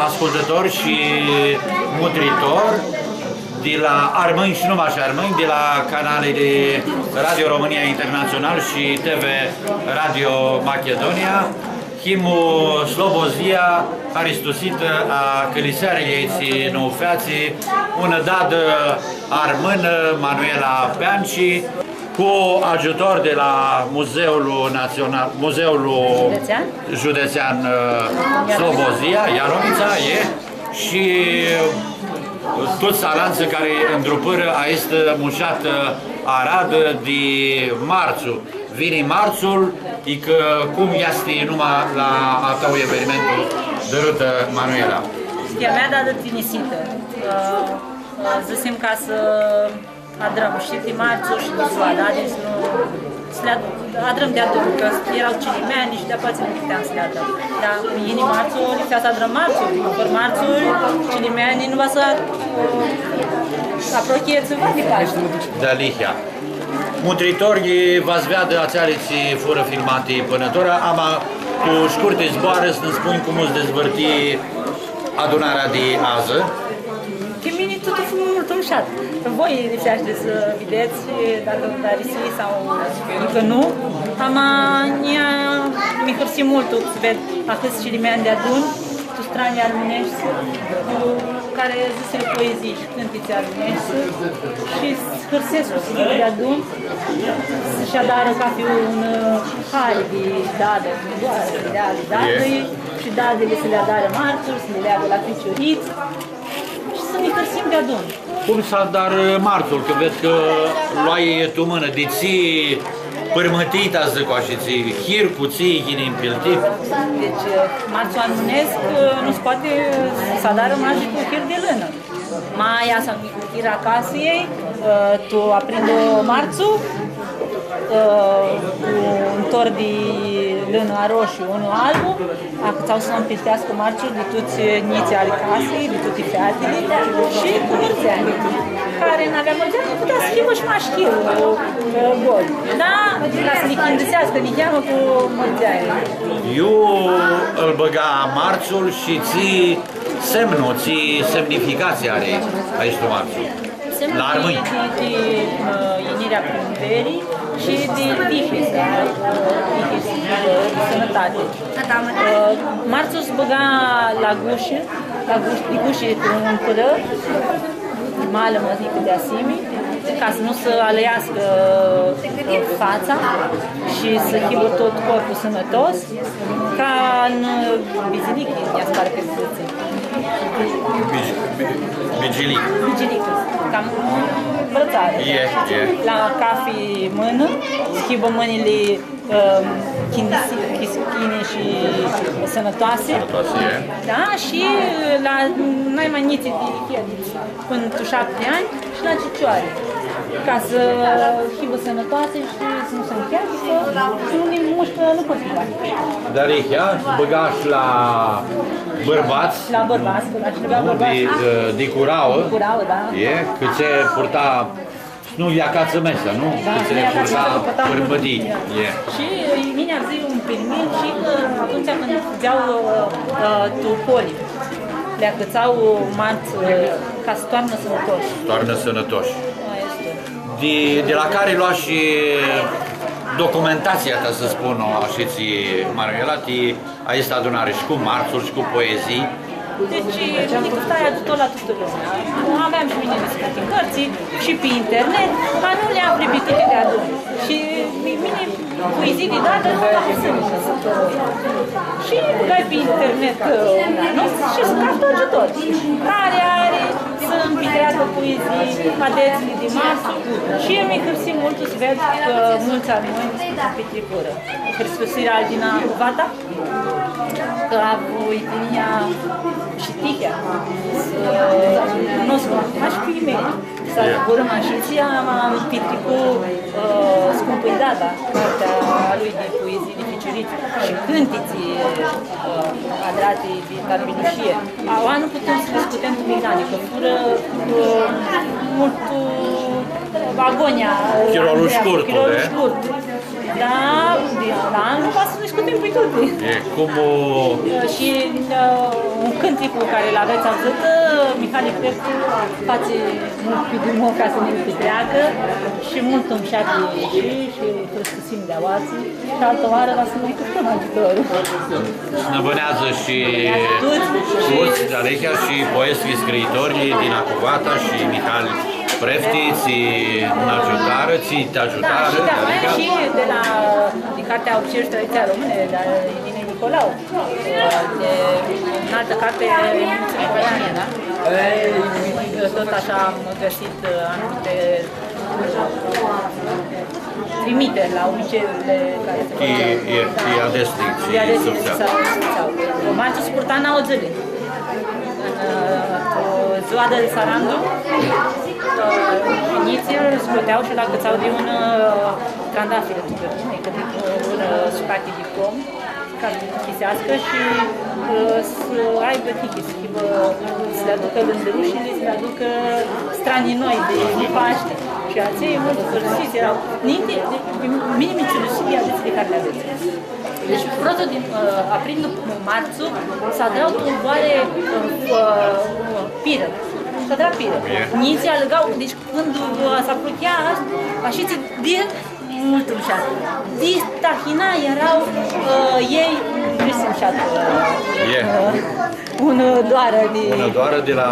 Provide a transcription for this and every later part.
ascultători și nutritori de la Armâni și numai așa Armâni, de la canalele Radio România Internațional și TV Radio Macedonia. Himul Slobozia, Aristusită a Călisearelieții Noufeații, una dadă armână Manuela Peanci, cu ajutor de la Muzeul Județean Slobozia, Iaromița, și toți salanță care îndrupără a este mușată Arad de marțul. Vine marțul, e că cum este numai la a tău evenimentul dărută Manuela. Stia mea dată tinisită. Zisem ca să adrăm și marțul și de ziua, da? Deci să le adrăm de adun, că erau cilimeani și de-apoi nu puteam să le adrăm. Dar în marțul, lipsea să adrăm marțul, fără marțul, cilimeani nu va să aprochieță de Paște. Da, Lihia. Mutritorii v-ați vedea ațealiții fără filmate pânătora, ama cu scurte zboare să-mi spun cum îți dezvârti adunarea de azi. Pe mine totul e mult umșat. Voi lipsește să vedeți dacă da risii sau încă nu. Mi hărsi mult să ved atâți cilimeani de adun, cu strani armânești, care zisele poezii și cântițe armânești și hărsesc cu schiul de adun să-și adară ca fi un hai de dadă, de dadă și dadele să le adară marțuri, să le leagă la ficioriți și să ne hărsim de adun. Cum s-a dar marțul? Că vezi că luai tu mână, de ții părmătita, zic așa, ții hir cu ții, hini împiltit. Deci marțul armânesc nu se poate să adară marți cu hir de lână. Maia sau cu hir acasă ei, tu aprinde marțul, cu un tor de lână roșu, unul albul, sau să nu împiltească marțul de toți niții ale casei, de toate featele și cu mărțeani. Care n-avea mărțeani, putea să schimbă și mașchil, gol. Da, ca să ne chindisească, ne cheamă cu mărțeani. Eu îl băga marțul și ții semnul, ții semnificația are aici tu marțul. La Armâni. De ienirea primăverii și de dihis, de sănătate. Marțul se băga la gușe cu un pără, mală măzică de asemenea, ca să nu se alăiască fața și să chibă tot corpul sănătos, ca în bizilic, ea se pare că se zice. Vigilic. Vigilic, cam brățare. La cafe mână, schimbă mâinile chischine și sănătoase. Da, și la mai manițe de până tu 7 ani și la cicioare. Ca să chibă sănătoase și să nu se încheagă și nu ne mușcă, nu pot fi bani. Dar ea băga și la bărbați. La bărbați, că trebuia bărbați. De curauă. De curauă, da. Că se purta, nu viacață mesă, nu? Da, că se purta pârbădii. Și mine ar zi un permis și atunci când făceau tulpoli, le agățau marți ca să toarnă sănătoși. Toarnă sănătoși. De la care lua și documentația ta, să spun, așa ție, Manuela, a este adunare și cu marțuri și cu poezii. Deci, nici stai ajutor la toată lumea. Aveam și mine discuții în cărții și pe internet, dar nu le-am primit toate de adun. Și mine, poezii de dată, nu am să și băgai pe internet și să caut ajutor. Care are să împitrească poezii, adețile de masă. Și eu mi-e hârsit mult să vezi că mulți armâni sunt pe tricură. Hristusirea Aldina Vata, că a voitinia și Tichea, nu spun, aș fi mei. Să bucurăm așa, am pitricu scumpăi data, partea lui de poezii de ficioriți și cântiții adrate de carbinușie. Nu putem să discutăm cu Milani, că fură mult agonia. Chirolul scurt. Da, nu poate să discutăm pe toate. Cum și un cânt clipul care îl aveți auzit, Mihali Crepcu face mult pidimou ca să ne treacă și mult îmi șape și Hristusim de aoații și altă oară la să nu uită până ajutorul. Snăbânează și Tuți, Alechea și poeții scriitori din Acuvata și Mihali Preftiți, în ajutară, te ajutară. Da, și de la din cartea Obiceiuri și Tradiția Române, de Iline Nicolau, de în altă carte, Nicolae, da? Tot așa am găsit anumite trimiteri la obiceiurile care se făceau. I-a destințit. Romanțul scurta naodzele. Ziua de Sarandu, inițial scoteau și la cățau de un trandafir, adică de un spate de pom, ca să chisească și să aibă tichi, să le aducă lândărușile, să le aducă stranii noi de Paște. Și aceia mulți sfârșiți erau minimiciulușii adeți de care le aveți. Deci protul din aprindul marțul s-a dat tulboare piră. S-a dat piră. Niții alegau, deci când s-a apropiat așa de mult umșat. De tahina erau ei, nu știu umșat. Una doară de la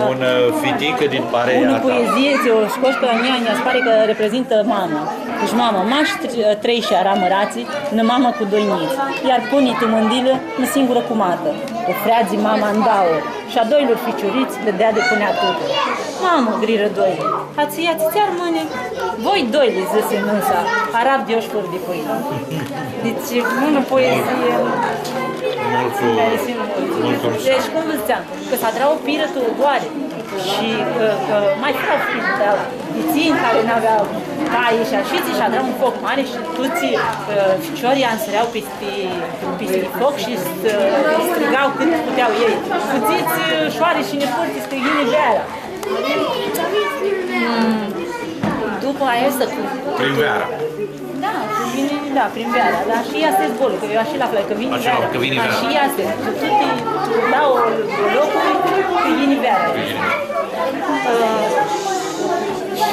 un fitică din Parea. Una poezie, ți-o scoși pe mea se pare că reprezintă mama. Deci mama, mași 3 și aramărații, în mama cu 2 niți. Iar punii tu mândilă, în singură cu mată. O freazi mama în daură. Și a doilor ficiuriți le dea de punea tută. Mamă, griră doi, ați ți-ar mâine? Voi doi, le zise în însa, arab de oșpuri de pâine. Deci, bună poezie. Deci, cum vă ziceam, că s-a drau o piră tulboare și mai frau fițini care n-aveau caie și așiții și-a drau un foc mare și toți ficiorii însăreau peste foc și strigau cât puteau ei. Fuțiți șoare și nepurți, strigine beara. După aia să cu... Prin veara. Da, prin veara, dar și ea se zbolă, că eu așa la fel, că vine veara. Și ea se, dau locul, că vine veara. Și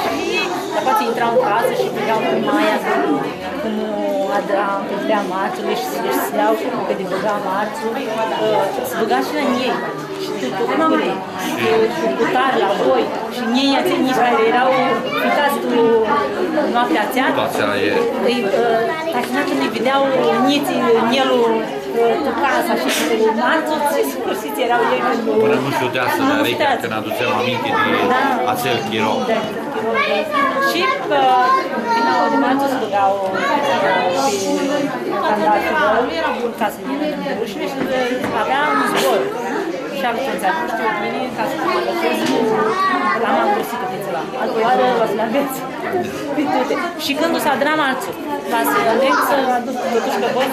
după ce intrau în casă și vedeau cu Maia, cum împedea marțului și se iau că de băga marțul, se băga și la ei. Și cu tare la voi și ei nici care erau uitați cu noaptea țeană, tașinat când îi vedeau niții, mielul cu casa și cu marțul, sfârșiți erau ei cu... Până nu știu de asta, dar Rechea, când aducem aminte de acel chirou. Și finalul de marțul se băgau pe candatul, era bun ca să vină în ușile și avea un zbor. Și am înțeles, nu știu bine, ca să mă găsesc, l-am îngursit-o pe ceva. Altă oară o să le aveți. Și când o să adunam marțul, ca să aleg să aduc totuși pe voi,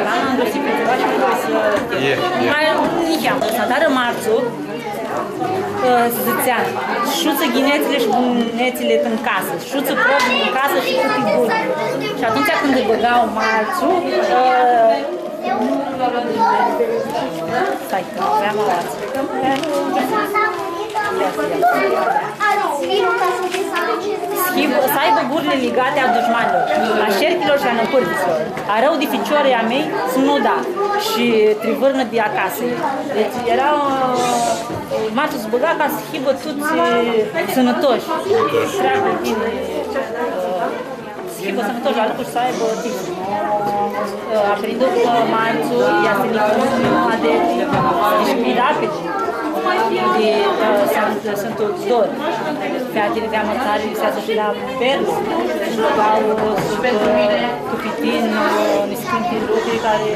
l-am îngursit pe ceva și pe voi să... Mai nici am, să adară marțul, se zicea, șuță ghinețile și bunețile în casă, șuță probii în casă și cât e bun. Și atunci când îi băgau marțul, stai, vreau azi. Să aibă gurile ligate a dușmanilor, a șerpilor și a năpârtiților, a rău de ficioare a mei să nu da și trivârnă de acasă. Deci era marțul să băga ca să hibă toți sănătoși. Treabă bine. Schimbă sănătoși la lucruri să aibă timp. Aprindă marțul, ea se licuă de rapide. Sunt dor. Featele de amățare visează și la perl, și băgau cu pitin, niște lucruri care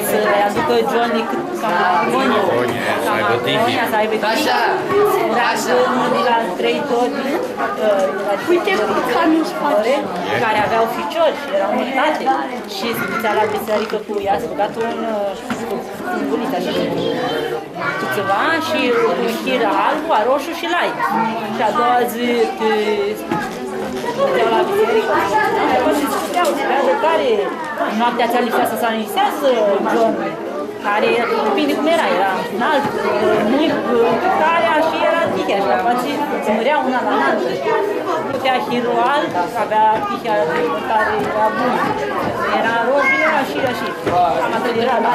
să le aducă Johnny cât camagonia, să aibă timp. Era de la 3 tori, care aveau ficiori și erau mărtate și se ducea la biserică cu ea, s-a băgat un bulit așa cu ceva și un hir alb, a roșu și light. Și a doua zi duceau la biserică și apoi se scuteau, se vedea de care noaptea ți-a lipsea să se anisează John, care depinde cum era înalt, mic, calea și era tihea și la fații se mărea una la altă. Putea hiro alt, avea tihea care era bună. Era roz, era și. Cam atât era, la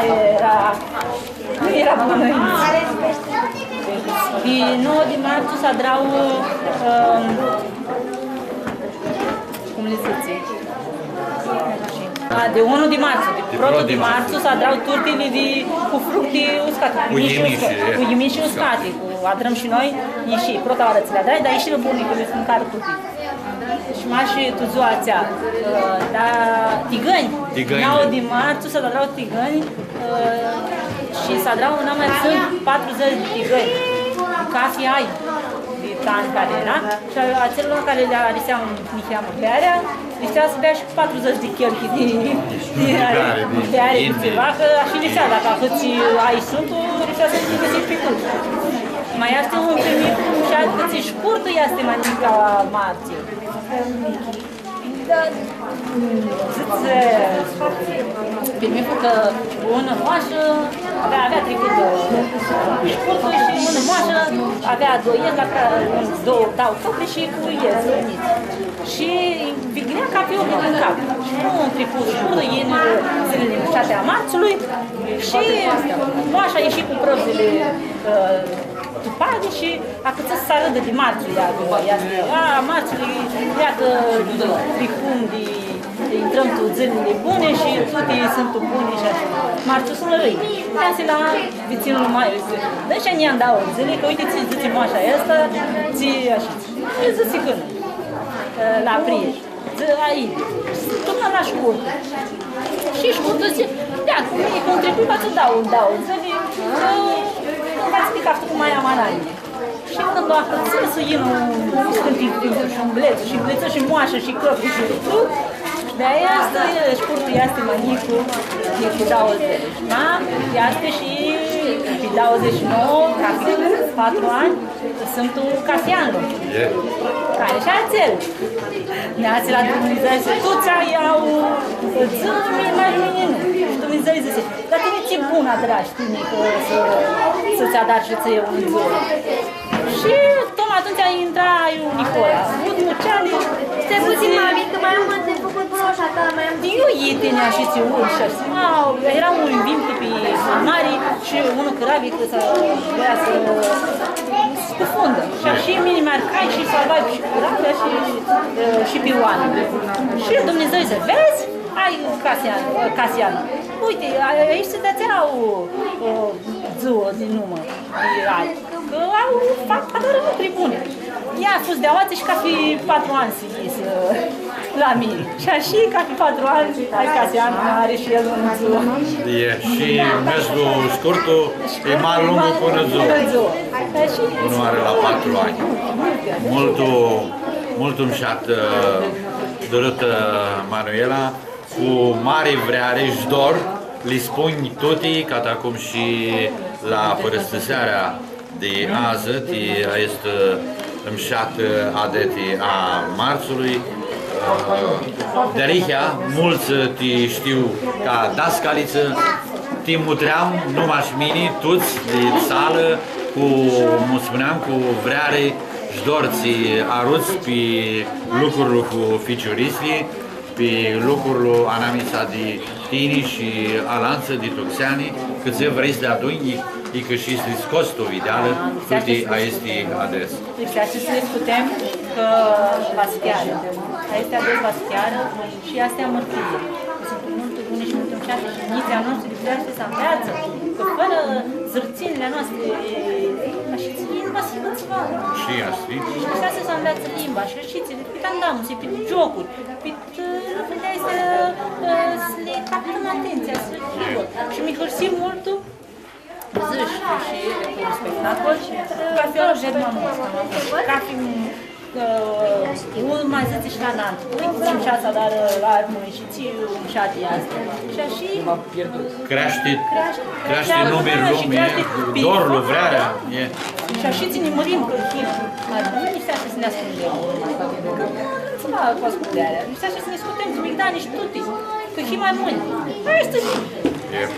nu era bună. Din 9 de martie s-a drau, cum le zice? De 1 de martie, de protul de martie s-a drau turtile cu fructe uscate, cu ghimiși uscate, cu adrăm și noi, ieși, prota arățile, dar ieși bune, că le-sunt care turtile. Și mai și tu ziua ațea, dar tigăni, 9 de martie s-a drau tigăni și s-a drau în mai sunt 40 de tigăni, cafi ai. Ani care era și a celor care le ariseau nichea mâncarea, licea să bea și cu 40 de chelchi de beare cu ceva, că așa licea, dacă afăți ai sântul, licea să te găsești pe cult. Mai este un primit și adică ți scurtul este mai mic la marție. Primit că bună moașă, avea trecut scurtul și bună moașă, avea 2 iezi, la care 2 dau tople și cu iezi veniți. Și vigrea ca pe ochi din cap. Și nu un trecut scurtul, ei în zilele 7 a marțului și moașa a ieșit cu prăvzile tupade și a cățat să râdă de marțul ea, marțul iată tricum de intrăm tu zilele bune și toate sunt bune și așa. Marțul sunt răi. Ia-se la viținul mai, dă și ne-am dau zile, că uite ți zice moașa asta, ți așa. Și zice când, la prieș, aici, tocmă la șcurtă. Și șcurtă zice, da, cum e contribui, va să dau zile, v-ați picat cu mai amanai. Și când o acăță să iei un scântic și un bleț, și bleță și moașă și căpă și tot, de-aia asta scurtul este mănicul, e cu 20, da? Este și pe 29, ca fi 4 ani, Sfântul Casianul, care și ațel. Ne-ați la Dumnezeu și toți iau zâmă mie mai mine nu. Și Dumnezeu zice, dar tine ți-e bună, dragi tine, să-ți adar și ție un zor. Și tot atunci intra Nicola, ultimul ceale. Stai puțin, mami, că mai am de făcut broșa ta, mai am... Eu ietenea și ți urși, era un vimplu pe mare și unul cărabi că să vrea să scufundă. Și așa mine mi-arcai și salvai și curabia și pe oameni. Și Dumnezeu zice, vezi? Ai Casian. Uite, aici se dățea o ziua din număr. Că fac adorământuri bune. Ea a fost de aoață și ca fi 4 ani să iese la mine. Și așa ca fi 4 ani, ai Casian, are și el un ziua. E și mersul scurtul e mai lungul până ziua. Unul are la 4 ani. Multul îmșat dorit Manuela, cu mare vreare și dor, li spun tutti, ca acum și la părăstăsearea de azi, este îmșat adeti a marțului. Derihea, mulți te știu ca dascaliță, te mutream numai și mine, toți de sală, cum spuneam, cu vreare și dorți aruți pe lucrurile cu ficiuristii, pe lucrurile anamisa de tini și alanță de toxeani, cât se vrei să aduni, e că și să scoți o ideală, tuti a este ades. Deci, așa să le putem că vaschiară. Este ades vaschiară și astea mărturie. Sunt multe bune și multe înșate și niția noastră de viață să înveață, că fără zărținile noastre, așa ține numai să învățăva. Și asta. Și așa să înveață limba, și rășițele, pe tandamuțe, pe jocuri, pe puteai să le captăm atenția, să le fie. Și mi hărsim multul, zici, și un spectacol, ca fi o jertmă mult, ca fi mai zice și la Nant, uite ți-mi șața, dar la armâni și ți-i șatii astea. Și așa... Crește numele lumii, dorul, vrearea. Și așa ți-ne mărim că mai buni, niște așa să ne ascundem. Să mă cu ascunderea, niște așa să ne scutem, să mic da niște tuti, că hi mai mâini. Asta e.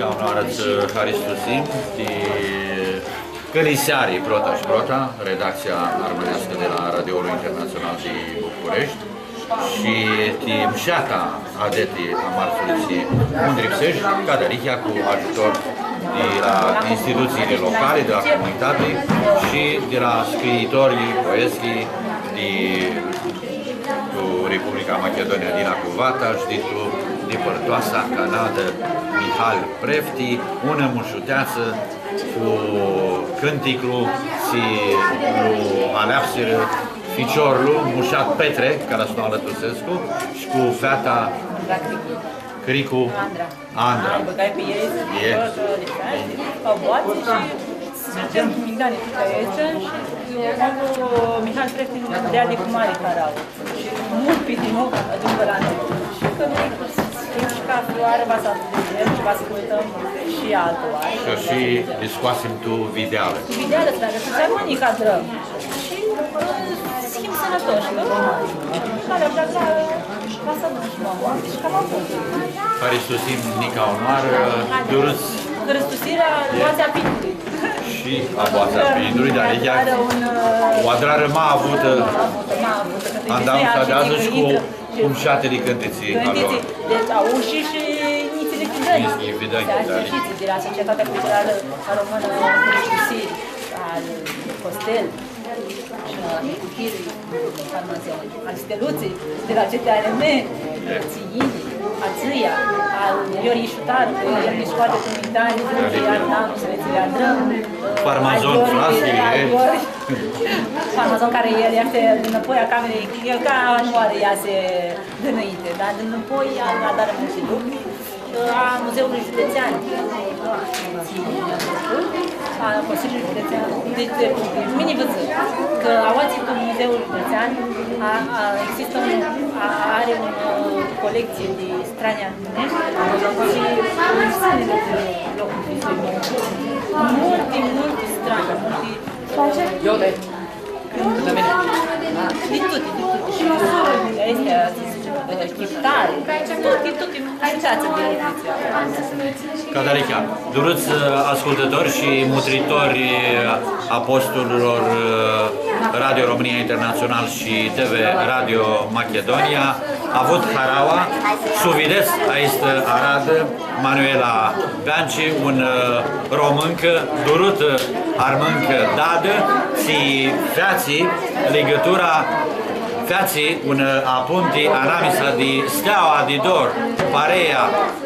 Nica onoarăț Haristusim, de Călisearii Prota și Prota, redacția armânească de la Radioul Internațional de București și de mșata adeti a marțuliții Mândripseș, Cadarichia, cu ajutor de la instituțiile locale, de la comunitate și de la scriitorii poeții cu Republica Macedonia din Acuvata și de Părtoasa Canadă Mihal Prefti, una mușuteață cu cânticlu și aleapsiră ficiorlu, mușat Petre, care a sunat Lătusescu, și cu fata Cricu Andra. Băgai pe ei, au boate și suntem mingane că este și Mihal Preftin dea de cu mare care au. Și mult pe din nou ajungă la noi. Și că noi și ca floare va să vedem și va să uităm și altul. Și discoasem tu videale. Videale, dar să se armonii ca drăm. Și schimb sănătoși, că care vrea ca să nu știu, și cam am fost. Haristusim Nica onoară, duruți Hristusirea Boața Pindului. și a Boața Pindului, dar e chiar o adrară m-a avut andam să adează și cu umșate de cântiții a lor. Deci au și nițele cântări. Evident, de la Societatea Culturală Română Hristusiri, al Costel, al Steluței, de la CTRM, Țiini, Ațâia, al Iori Ișutaru, el ne scoate cu mintani, al Nanu, să le adrăm, Parmazon, Flasile, Parmazon care el este înapoi a camerei, el ca nu are iase dinainte, dar înapoi a dat multe lucruri, a Muzeului Județean, a Consiliului Județean, deci mini văzut că awații cu Muzeul Județean există are o colecție de strani armânești și sale de locuri de multe strani, multe de tutti, și măsurile astea, chiptare, tutti, așteață de Cadarichea, duruți ascultători și mutritori apostolilor Radio România Internațional și TV Radio Macedonia, a avut Haraua, Suvides, aici Arad, Manuela Beanci, un româncă, durut armâncă dadă, și feații, legătura feații, un apunti anamisa de steaua de dor, pareia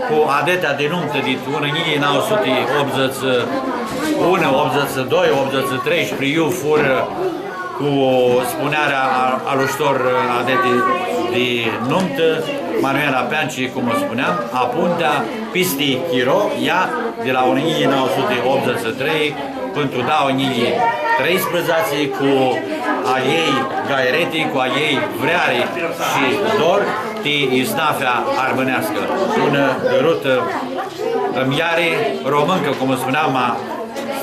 cu adeta de nuntă de 1981, 82, 83 și priu fură cu spunerea aluștor adete de nuntă, Manuela Peanci, cum o spuneam, apuntea Pisti Chiro, ea de la 1983 pentru da o 13 cu a ei gaireti, cu a ei vreare și dor de isnafea armânească. Una dărută miare româncă, cum spuneam,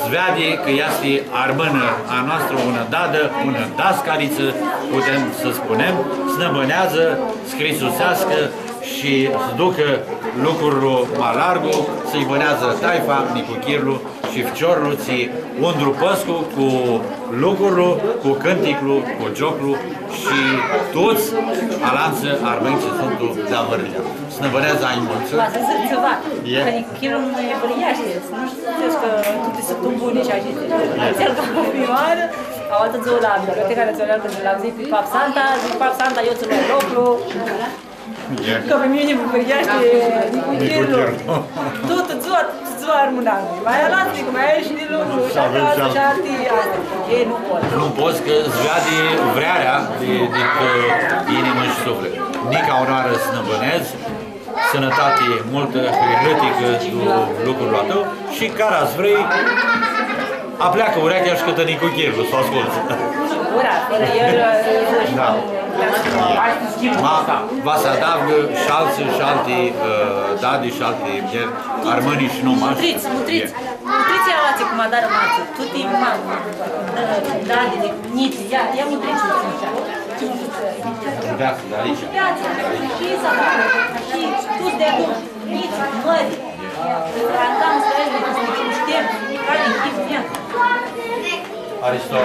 zvede că este armână a noastră, una dadă, una dascaliță, putem să spunem, snăbânează, scrisusească și să ducă lucrul mai largu, să-i bânează taifa, nicuchirlu și ficiorlu, ți undru păscu cu lucrul, cu cânticlu, cu joclu și toți alanță armânci sunt de avărlia. Snăbânează ai mulță. Va să zic ceva, că nicuchirul nu e băriaște, nu știți că toate sunt bune și așa. Ți-al ca o prioară, au altă zi la Biblioteca Națională de la zi pe Pap Santa, zic Pap Santa, eu ți-l luat lucru. Că pe mine mă băriaște nicuchirul. Tot ziua armânană. Mai alanță, că mai ai și de lucru, și acasă, și alții astea. Ei nu pot. Nu poți că zvea de vrearea, de inimă și suflet. Nica onoară snăbânez, sănătate multă, hârlătică cu lucrul tău și care ați vrei, apleacă urechea și cătă nicuchirul, să o asculți. Ura, fără el, da. Va să adaugă și alții și alte dadi și alte mieri, armânii și numai. Nutriți, ați cum a dat rămață, tot timpul dadi de niți, ia nutriți. Viață, de aici. Și să dau, și spus de acum, niți, mări, Aristo,